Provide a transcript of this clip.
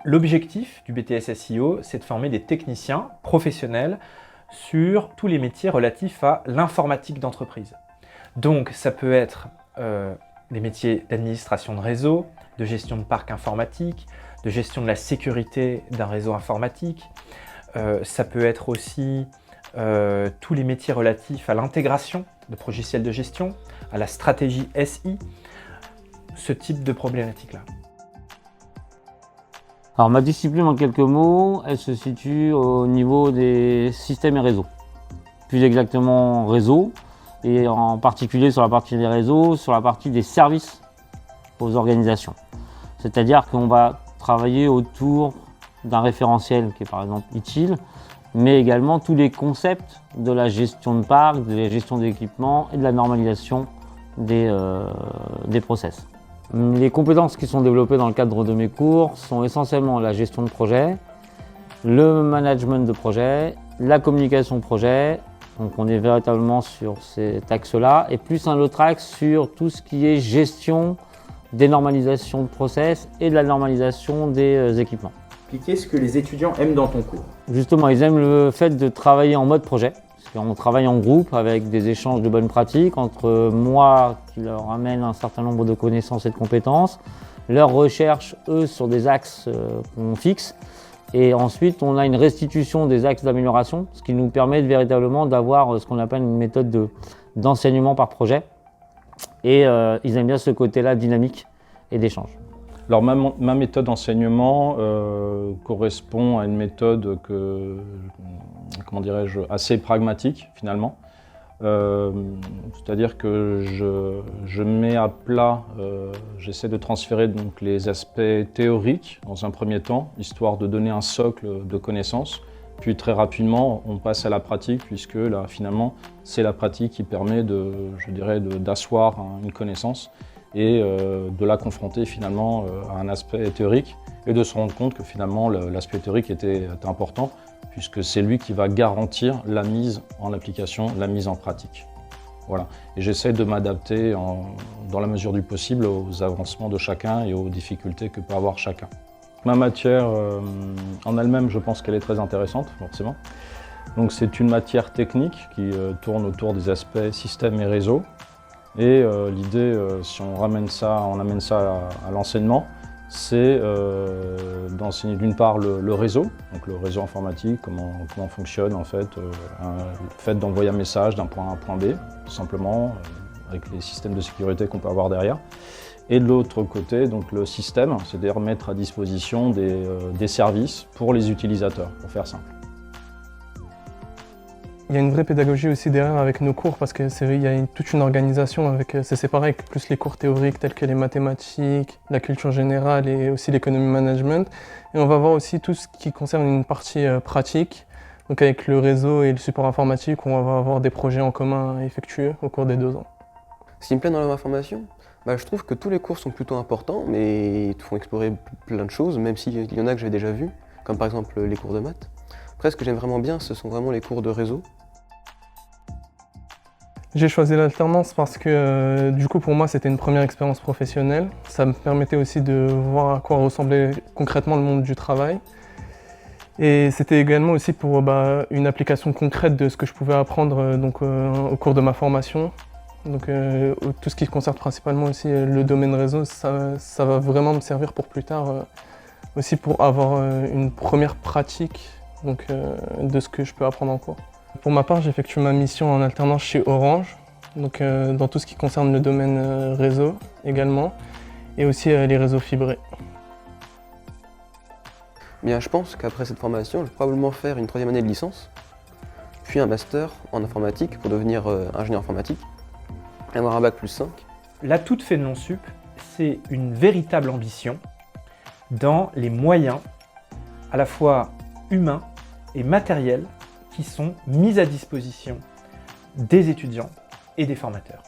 L'objectif du BTS SEO, c'est de former des techniciens professionnels sur tous les métiers relatifs à l'informatique d'entreprise. Donc ça peut être des métiers d'administration de réseau, de gestion de parc informatique, de gestion de la sécurité d'un réseau informatique. Ça peut être aussi tous les métiers relatifs à l'intégration de logiciels de gestion, à la stratégie SI, ce type de problématique-là. Alors ma discipline en quelques mots, elle se situe au niveau des systèmes et réseaux. Plus exactement réseau, et en particulier sur la partie des réseaux, sur la partie des services aux organisations. C'est-à-dire qu'on va travailler autour d'un référentiel qui est par exemple utile, mais également tous les concepts de la gestion de parc, de la gestion d'équipements et de la normalisation des process. Les compétences qui sont développées dans le cadre de mes cours sont essentiellement la gestion de projet, le management de projet, la communication projet, donc on est véritablement sur cet axe-là, et plus un autre axe sur tout ce qui est gestion des normalisations de process et de la normalisation des équipements. Expliquez ce que les étudiants aiment dans ton cours. Justement, ils aiment le fait de travailler en mode projet. On travaille en groupe avec des échanges de bonnes pratiques entre moi qui leur amène un certain nombre de connaissances et de compétences, leurs recherches, eux, sur des axes qu'on fixe, et ensuite on a une restitution des axes d'amélioration, ce qui nous permet véritablement d'avoir ce qu'on appelle une méthode d'enseignement par projet, et ils aiment bien ce côté-là dynamique et d'échange. Alors ma méthode d'enseignement correspond à une méthode comment dirais-je, assez pragmatique finalement. C'est-à-dire que je mets à plat, j'essaie de transférer donc les aspects théoriques dans un premier temps, histoire de donner un socle de connaissances. Puis très rapidement, on passe à la pratique, puisque là finalement, c'est la pratique qui permet d'asseoir une connaissance et de la confronter finalement à un aspect théorique et de se rendre compte que finalement l'aspect théorique était important puisque c'est lui qui va garantir la mise en application, la mise en pratique. Voilà. Et j'essaie de m'adapter dans la mesure du possible aux avancements de chacun et aux difficultés que peut avoir chacun. Ma matière en elle-même, je pense qu'elle est très intéressante, forcément. Donc c'est une matière technique qui tourne autour des aspects système et réseau. Et l'idée, si on amène ça à l'enseignement, c'est d'enseigner d'une part le réseau, donc le réseau informatique, comment fonctionne en fait, le fait d'envoyer un message d'un point A à un point B, tout simplement, avec les systèmes de sécurité qu'on peut avoir derrière. Et de l'autre côté, donc le système, c'est-à-dire mettre à disposition des services pour les utilisateurs, pour faire simple. Il y a une vraie pédagogie aussi derrière avec nos cours parce que il y a toute une organisation avec, c'est séparé avec plus les cours théoriques tels que les mathématiques, la culture générale et aussi l'économie management. Et on va voir aussi tout ce qui concerne une partie pratique, donc avec le réseau et le support informatique où on va avoir des projets en commun à effectuer au cours des 2 ans. Ce qui me plaît dans ma formation, je trouve que tous les cours sont plutôt importants, mais ils te font explorer plein de choses, même s'il y en a que j'ai déjà vus, comme par exemple les cours de maths. Après, ce que j'aime vraiment bien, ce sont vraiment les cours de réseau. J'ai choisi l'alternance parce que du coup pour moi c'était une première expérience professionnelle. Ça me permettait aussi de voir à quoi ressemblait concrètement le monde du travail. Et c'était également aussi pour une application concrète de ce que je pouvais apprendre au cours de ma formation. Donc tout ce qui concerne principalement aussi le domaine réseau, ça va vraiment me servir pour plus tard aussi pour avoir une première pratique de ce que je peux apprendre en cours. Pour ma part, j'effectue ma mission en alternance chez Orange, dans tout ce qui concerne le domaine réseau également, et aussi les réseaux fibrés. Bien, je pense qu'après cette formation, je vais probablement faire une 3e année de licence, puis un master en informatique pour devenir ingénieur informatique, et avoir un bac plus 5. La toute fait de non-sup, c'est une véritable ambition dans les moyens à la fois humains et matériels qui sont mis à disposition des étudiants et des formateurs.